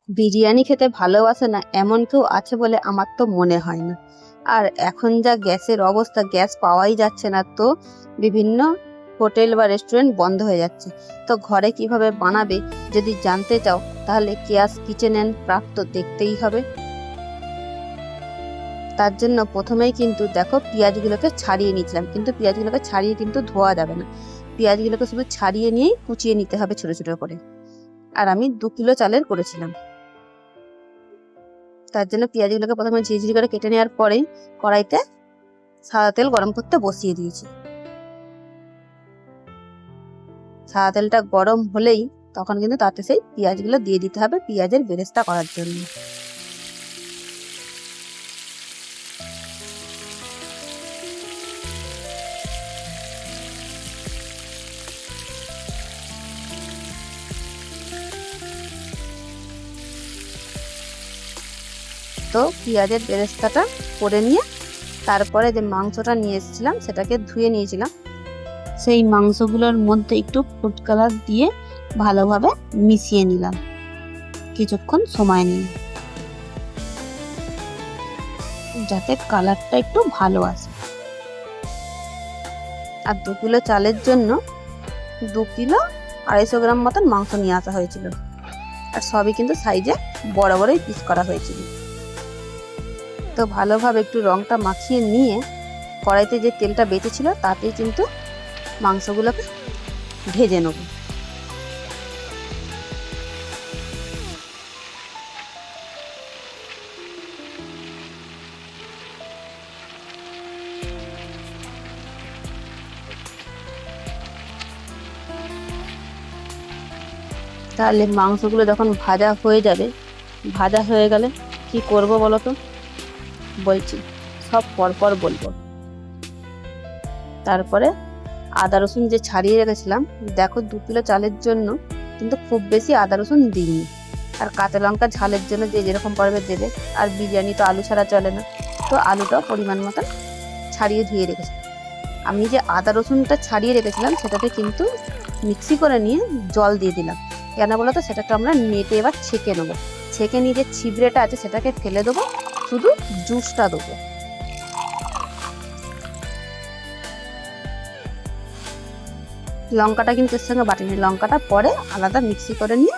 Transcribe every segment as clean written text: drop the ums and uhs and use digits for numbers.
বিরিয়ানি খেতে ভালোবাসে না এমন কেউ আছে বলে আমার তো মনে হয় না। আর এখন যা গ্যাসের অবস্থা, গ্যাস পাওয়াই যাচ্ছে না, তো বিভিন্ন হোটেল বা রেস্টুরেন্ট বন্ধ হয়ে যাচ্ছে। তো ঘরে কিভাবে বানাবে যদি জানতে চাও, তাহলে কেয়াস কিচেন অ্যান্ড ক্রাফট তো দেখতেই হবে। তার জন্য প্রথমেই কিন্তু দেখো পেঁয়াজগুলোকে ছাড়িয়ে নিয়েছিলাম, কিন্তু পেঁয়াজগুলোকে ছাড়িয়ে কিন্তু ধোয়া যাবে না, পেঁয়াজগুলোকে শুধু ছাড়িয়ে নিয়েই কুচিয়ে নিতে হবে ছোট ছোট করে। আর আমি 2 কিলো চালের করেছিলাম, তার জন্য পেঁয়াজগুলোকে প্রথমে ঝিরিঝিরি করে কেটে নেওয়ার পরেই কড়াইতে সাদা তেল গরম করতে বসিয়ে দিয়েছি। সাদা তেলটা গরম হলেই তখন কিন্তু তাতে সেই পেঁয়াজগুলো দিয়ে দিতে হবে পেঁয়াজের বেরেস্তা করার জন্য। তো পেঁয়াজের বেরেস্তাটা করে নিয়ে তারপরে যে মাংসটা নিয়ে এসেছিলাম সেটাকে ধুয়ে নিয়েছিলাম, সেই মাংসগুলোর মধ্যে একটু ফুড কালার দিয়ে ভালোভাবে মিশিয়ে নিলাম কিছুক্ষণ সময় নিয়ে, যাতে কালারটা একটু ভালো আসে। আর 2 কিলো চালের জন্য 2 কিলো 250 গ্রাম মতন মাংস নিয়ে আসা হয়েছিল, আর সবই কিন্তু সাইজে বড় বড়ই পিস করা হয়েছিল। তো ভালোভাবে একটু রংটা মাখিয়ে নিয়ে কড়াইতে যে তেলটা বেঁচেছিল তাতেই কিন্তু মাংসগুলোকে ভেজে নেব। তাহলে মাংসগুলো যখন ভাজা হয়ে যাবে, ভাজা হয়ে গেলে কি করব বলো তো, বলছি সব পরপর বলবো। তারপরে আদা রসুন যে ছাড়িয়ে রেখেছিলাম, দেখো 2 কিলো চালের জন্য কিন্তু খুব বেশি আদা রসুন দিইনি। আর কাঁচা লঙ্কা ঝালের জন্য যে যেরকম পারবে দেবে, আর বিরিয়ানি তো আলু ছাড়া চলে না, তো আলুটাও পরিমাণ মতন ছাড়িয়ে ধুয়ে রেখেছিলাম। আমি যে আদা রসুনটা ছাড়িয়ে রেখেছিলাম সেটাতে কিন্তু মিক্সি করে নিয়ে জল দিয়ে দিলাম। কেন বলো তো, সেটাকে আমরা নেটে এবার ছেঁকে নেবো। ছেঁকে নিয়ে যে ছিবড়েটা আছে সেটাকে ফেলে দেবো, শুধু জুসটা দেবো। লঙ্কাটা কিন্তু এর সঙ্গে বাটিনি, লঙ্কাটা পরে আলাদা মিক্সি করে নিয়ে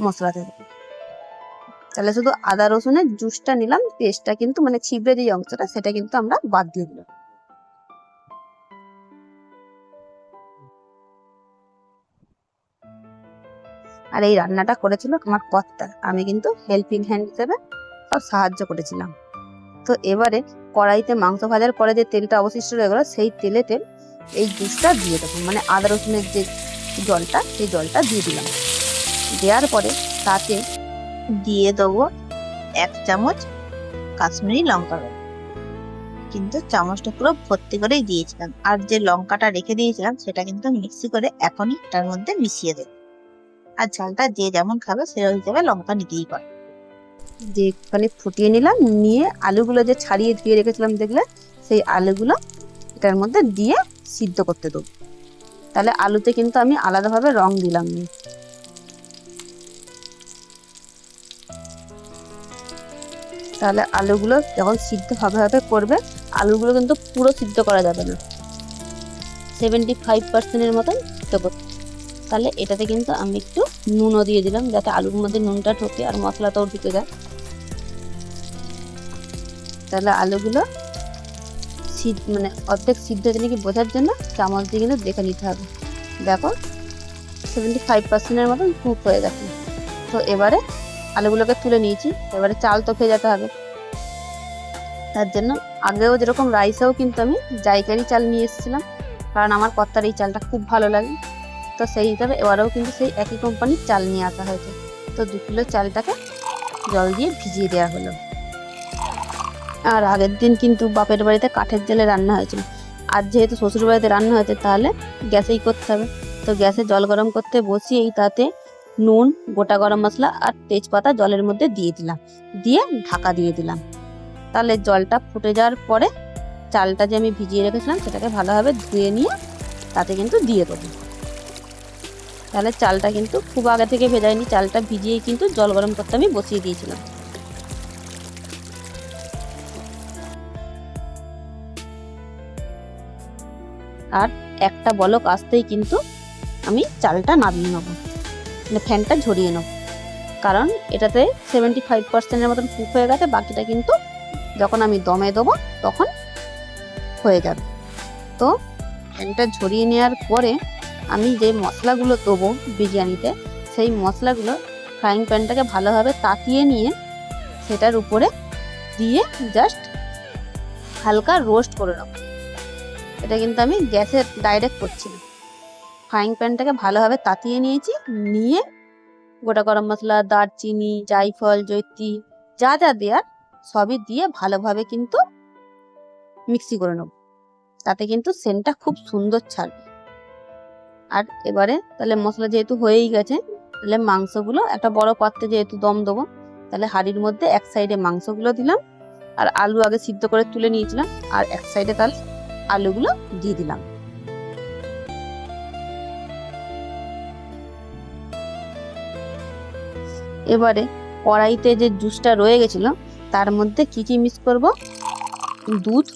মশলাতে দেবো। তাহলে শুধু আদা রসুনের জুসটা নিলাম, পেস্টটা কিন্তু মানে ছিবড়ে যে অংশটা সেটা কিন্তু আমরা বাদ দিয়ে দিলাম। আর এই রান্নাটা করেছিল আমার কর্তা, আমি কিন্তু হেল্পিং হ্যান্ড হিসেবে সব সাহায্য করেছিলাম। তো এবারে কড়াইতে মাংস ভাজার পরে যে তেলটা অবশিষ্ট রয়ে গেল, সেই তেলেতে এই জুসটা দিয়ে দেবো, মানে আদা রসুনের যে জলটা, সেই জলটা দিয়ে দিলাম। দেওয়ার পরে তাতে দিয়ে দেবো 1 চামচ কাশ্মীরি লঙ্কা গুঁড়ো, কিন্তু চামচটা পুরো ভর্তি করেই দিয়েছিলাম। আর যে লঙ্কাটা রেখে দিয়েছিলাম সেটা কিন্তু মিক্সি করে এখনই তার মধ্যে মিশিয়ে দেবো। আর ঝালটা যে যেমন খাবে সেই হিসেবে লঙ্কা নিতেই পারে। যে একটুখানি ফুটিয়ে নিলাম, নিয়ে আলুগুলো যে ছাড়িয়ে ধুয়ে রেখেছিলাম দেখলে, সেই আলুগুলো এটার মধ্যে দিয়ে সিদ্ধ করতে দেবো। তাহলে আলুতে কিন্তু আমি আলাদাভাবে রং দিলাম না। তাহলে আলুগুলো যখন সিদ্ধ হবে করবে, আলুগুলো কিন্তু পুরো সিদ্ধ করা যাবে না, 75% মতন সিদ্ধ করতে। তাহলে এটাতে কিন্তু আমি একটু নুনও দিয়ে দিলাম, যাতে আলুর মধ্যে নুনটা ঢোকে আর মশলাটাও ঢুকে যায়। তাহলে আলুগুলো মানে অর্ধেক সিদ্ধ হয়েছে নাকি বোঝার জন্য চামচ দিয়ে কিন্তু দেখে নিতে হবে। দেখো 75% মতন কুক হয়ে গেছে। তো এবারে আলুগুলোকে তুলে নিয়েছি, এবারে চাল তো ভেজাতে হবে। তার জন্য আগেও যেরকম রাইসেও কিন্তু আমি জায়গারই চাল নিয়ে এসেছিলাম, কারণ আমার কর্তার এই চালটা খুব ভালো লাগে। তো সেই হিসাবে এবারেও কিন্তু সেই একই কোম্পানির চাল নিয়ে আসা হয়েছে। তো 2 কিলো চালটাকে জল দিয়ে ভিজিয়ে দেওয়া হলো। আর আগের দিন কিন্তু বাপের বাড়িতে কাঠের জালে রান্না হয়েছিল, আর যেহেতু শ্বশুর বাড়িতে রান্না হয়েছে তাহলে গ্যাসেই করতে হবে। তো গ্যাসে জল গরম করতে বসিয়েই তাতে নুন, গোটা গরম মশলা আর তেজপাতা জলের মধ্যে দিয়ে দিলাম, দিয়ে ঢাকা দিয়ে দিলাম। তাহলে জলটা ফুটে যাওয়ার পরে চালটা যে আমি ভিজিয়ে রেখেছিলাম সেটাকে ভালোভাবে ধুয়ে নিয়ে তাতে কিন্তু দিয়ে দেবো। তাহলে চালটা কিন্তু খুব আগে থেকে ভেজাইনি, চালটা ভিজিয়ে কিন্তু জল গরম করতে আমি বসিয়ে দিয়েছিলাম। আর একটা বলক আসতেই কিন্তু আমি চালটা নামিয়ে নেব, মানে ফ্যানটা ঝরিয়ে নেব, কারণ এটাতে 75% মতন কুক হয়ে গেছে, বাকিটা কিন্তু যখন আমি দমে দেবো তখন হয়ে যাবে। তো ফ্যানটা ঝরিয়ে নেওয়ার পরে আমি যে মশলাগুলো দেবো বিরিয়ানিতে, সেই মশলাগুলো ফ্রাইং প্যানটাকে ভালোভাবে তাতিয়ে নিয়ে সেটার উপরে দিয়ে জাস্ট হালকা রোস্ট করে নেব। এটা কিন্তু আমি গ্যাসে ডাইরেক্ট করছি না, ফ্রাইং প্যানটাকে ভালোভাবে তাতিয়ে নিয়েছি, নিয়ে গোটা গরম মশলা, দারচিনি, জায়ফল, জয়িত্রী যা যা দেওয়ার সবই দিয়ে ভালোভাবে কিন্তু মিক্সি করে নেব, তাতে কিন্তু সেন্টটা খুব সুন্দর ছাড়বে। আর এবারে তাহলে মশলা যেহেতু হয়েই গেছে, তাহলে মাংসগুলো একটা বড় পাত্রে যেহেতু দম দেবো, তাহলে হাঁড়ির মধ্যে এক সাইডে মাংসগুলো দিলাম, আর আলু আগে সিদ্ধ করে তুলে নিয়েছিলাম, আর এক সাইডে তাহলে আলুগুলো দিয়ে দিলাম। এবারে কড়াইতে যে জুসটা রয়ে গেছিল তার মধ্যে কি কি মিক্স করব, দুধ,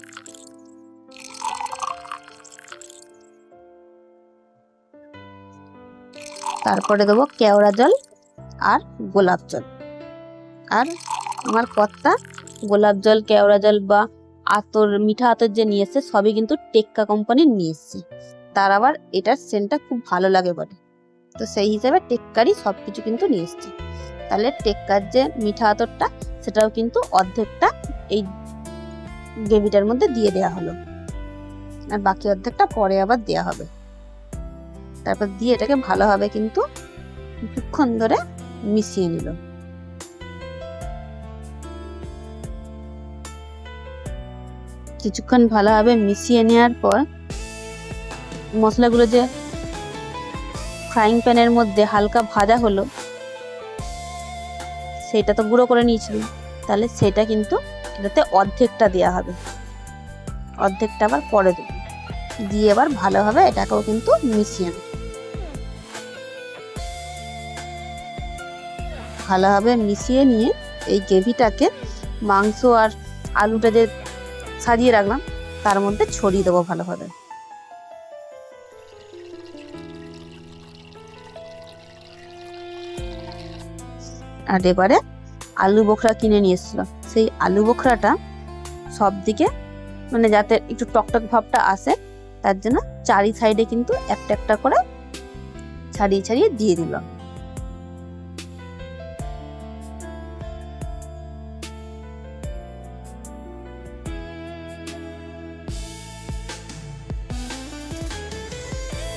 তারপরে দেবো কেওড়া জল আর গোলাপ জল। আর আমার কর্তা গোলাপ জল, কেওড়া জল বা আতর, মিঠা আতর যে নিয়ে এসছে সবই কিন্তু টেক্কা কোম্পানির নিয়ে এসছে, তার আবার এটার সেন্টটা খুব ভালো লাগে বলে, তো সেই হিসাবে টেক্কারই সবকিছু কিন্তু নিয়ে এসছে। তাহলে টেক্কার যে মিঠা আতরটা সেটাও কিন্তু অর্ধেকটা এই গ্রেভিটার মধ্যে দিয়ে দেওয়া হলো, আর বাকি অর্ধেকটা পরে আবার দেওয়া হবে। তারপর দিয়ে এটাকে ভালোভাবে কিন্তু কিছুক্ষণ ধরে মিশিয়ে নিল। কিছুক্ষণ ভালোভাবে মিশিয়ে নেওয়ার পর মশলাগুলো যে ফ্রাইং প্যানের মধ্যে হালকা ভাজা হলো, সেটা তো গুঁড়ো করে নিয়েছিলাম, তাহলে সেটা কিন্তু এটাতে অর্ধেকটা দেওয়া হবে, অর্ধেকটা আবার পরে দেবো, দিয়ে এবার ভালোভাবে এটাকেও কিন্তু মিশিয়ে নেব। ভালোভাবে মিশিয়ে নিয়ে এই গ্রেভিটাকে মাংস আর আলুটা যে সাজিয়ে রাখলাম তার মধ্যে ছড়িয়ে দেবো ভালোভাবে। আর এবারে আলু বোখরা কিনে নিয়ে এসেছিল, সেই আলু বোখরাটা সব দিকে মানে যাতে একটু টকটক ভাবটা আসে তার জন্য চারি সাইডে কিন্তু একটা একটা করে ছাড়িয়ে ছাড়িয়ে দিয়ে দিলাম।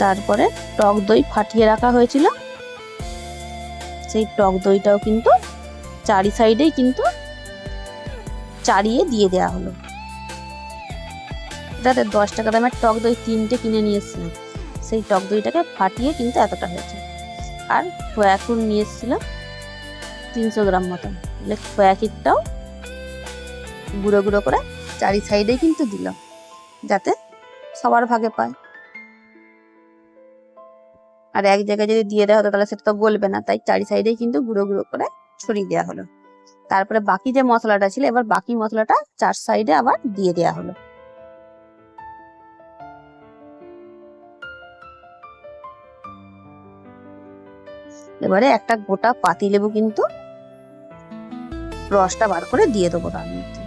তারপরে টক দই ফাটিয়ে রাখা হয়েছিল, সেই টক দইটাও কিন্তু চারি সাইডেই কিন্তু চারিয়ে দিয়ে দেওয়া হলো। এটাতে 10 টাকা দামের টক দই 3টে কিনে নিয়ে এসেছিলাম, সেই টক দইটাকে ফাটিয়ে কিন্তু এতটা হয়েছে। আর খোয়া ক্ষীর নিয়ে এসেছিলাম 300 গ্রাম মতন, খোয়া ক্ষীরটাও গুঁড়ো গুঁড়ো করে চারি সাইডেই কিন্তু দিলাম, যাতে সবার ভাগে পায়। আর এক জায়গায় যদি দিয়ে দেওয়া হতো তাহলে সেটা তো গলবে না, তাই চারি সাইডেই কিন্তু গুঁড়ো গুঁড়ো করে ছড়িয়ে দেওয়া হলো। তারপরে বাকি যে মশলাটা ছিল, এবার বাকি মশলাটা চার সাইডে আবার দিয়ে দেওয়া হলো। এবারে একটা গোটা পাতিলেবু কিন্তু রসটা বার করে দিয়ে দেবো তার মধ্যে।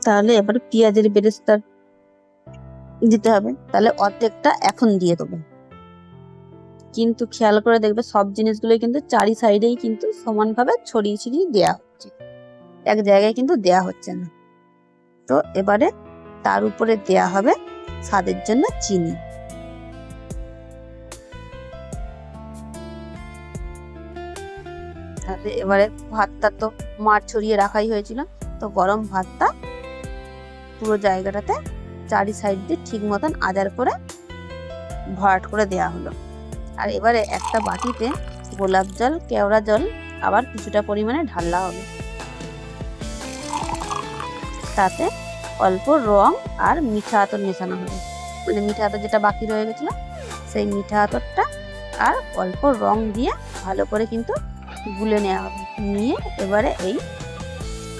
তাহলে এবার পেঁয়াজের বেরেস্তা দিতে হবে, তাহলে অর্ধেকটা এখন দিয়ে দেবো, কিন্তু খেয়াল করে দেখবে সব জিনিসগুলো কিন্তু চারি সাইডেই কিন্তু সমানভাবে ছড়িয়ে ছিটিয়ে দেওয়া হচ্ছে, এক জায়গায় কিন্তু দেওয়া হচ্ছে না। তো এবারে তার উপরে দেওয়া হবে স্বাদের জন্য চিনি। তাহলে এবারে ভাতটা তো মার ছড়িয়ে রাখাই হয়েছিল, তো গরম ভাতটা পুরো জায়গাটাতে চারি সাইড দিয়ে ঠিক মতন আজার করে ভরাট করে দেওয়া হলো। আর এবারে একটা বাটিতে গোলাপ জল, কেওড়া জল আবার কিছুটা পরিমাণে ঢালা হবে। তাতে অল্প রং আর মিঠা আতর মেশানো হবে, মানে মিঠা আতর যেটা বাকি রয়ে গেছিল সেই মিঠা আতরটা আর অল্প রং দিয়ে ভালো করে কিন্তু গুলে নেওয়া হবে। নিয়ে এবারে এই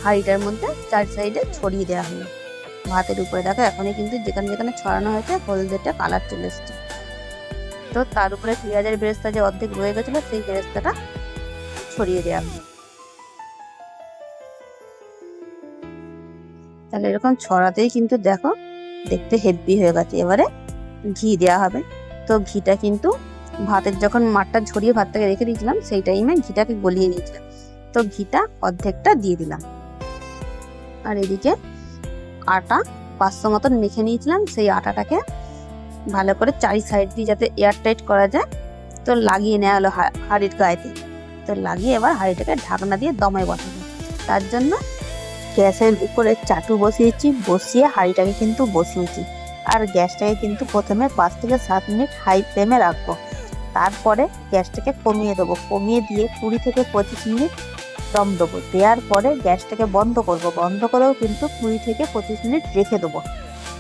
হাঁড়িটার মধ্যে চার সাইডে ছড়িয়ে দেওয়া হলো। ভাতের উপরে দেখো এখনই কিন্তু যেখানে যেখানে ছড়ানো হয়েছে হলদেটা কালার চলে এসছে। তো তার উপরে পেঁয়াজের বেরেস্তা যে অর্ধেক রয়ে গেছিলো সেই বেরেস্তাটা ছড়িয়ে দেওয়া হলো। তাহলে এরকম ছড়াতেই কিন্তু দেখো দেখতে হেভি হয়ে গেছে। এবারে ঘি দেওয়া হবে। তো ঘিটা কিন্তু ভাতের যখন মাঠটা ঝরিয়ে ভাতটাকে রেখে দিয়েছিলাম সেই টাইমে ঘিটাকে গলিয়ে নিয়েছিলাম। তো ঘিটা অর্ধেকটা দিয়ে দিলাম। আর এদিকে আটা 500 মতন মেখে নিয়েছিলাম, সেই আটাটাকে ভালো করে চারি সাইড দিয়ে যাতে এয়ার টাইট করা যায় তো লাগিয়ে নেওয়া হলো হাঁড়ির গায়েতে। তো লাগিয়ে এবার হাঁড়িটাকে ঢাকনা দিয়ে দমে বসাবো। তার জন্য গ্যাসের উপরে চাটু বসিয়ে হাঁড়িটাকে কিন্তু বসিয়েছি। আর গ্যাসটাকে কিন্তু প্রথমে 5 থেকে 7 মিনিট হাই ফ্লেমে রাখবো। তারপরে গ্যাসটাকে কমিয়ে দেবো, কমিয়ে দিয়ে 20 থেকে 25 মিনিট দম দেবো। দেওয়ার পরে গ্যাসটাকে বন্ধ করব, বন্ধ করেও কিন্তু 20 থেকে 25 মিনিট রেখে দেবো।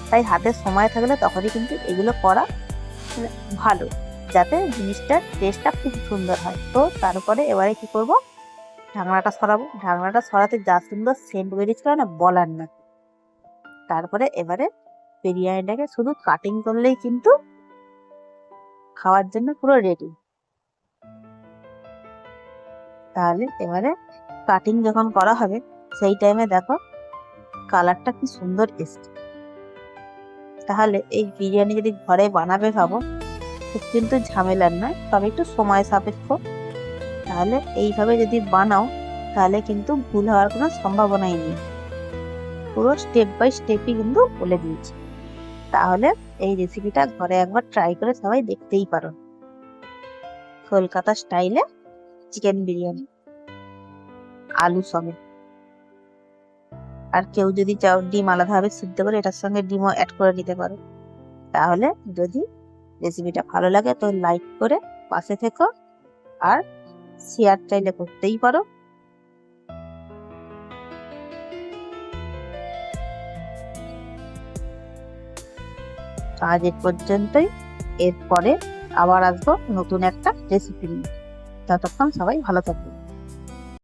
তাই হাতে সময় থাকলে তখনই কিন্তু এগুলো করা ভালো, যাতে জিনিসটার টেস্টটা খুব সুন্দর হয়। তো তারপরে এবারে কি করব, ঢাকনাটা সরাবো। ঢাকনাটা সরাতে যা সুন্দর সেন্ট বেরিয়েছিল না বলার না। তারপরে এবারে বিরিয়ানিটাকে শুধু কাটিং করলেই কিন্তু খাওয়ার জন্য পুরো রেডি। তাহলে এবারে কাটিং যখন করা হবে সেই টাইমে দেখো কালারটা কি সুন্দর এসছে। তাহলে এই বিরিয়ানি যদি ঘরে বানাবে ভাবো খুব কিন্তু ঝামেলার নয়, তবে একটু সময় সাপেক্ষ। তাহলে এইভাবে যদি বানাও তাহলে কিন্তু ভুল হওয়ার কোনো সম্ভাবনাই নেই। পুরো স্টেপ বাই স্টেপই কিন্তু বলে দিয়েছি। তাহলে এই রেসিপিটা ঘরে একবার ট্রাই করে সবাই দেখতেই পারো। কলকাতা স্টাইলে চিকেন বিরিয়ানি আলু সমেত। আর কেউ যদি চাও ডিম আলাদাভাবে সিদ্ধ করে এটার সঙ্গে ডিমও অ্যাড করে নিতে পারো। তাহলে যদি রেসিপিটা ভালো লাগে তো লাইক করে পাশে থেকো, আর শেয়ার চাইলে করতেই পারো। আজ এ পর্যন্তই। এরপরে আবার আসবো নতুন একটা রেসিপি নিয়ে। ততক্ষণ সবাই ভালো থাকবে।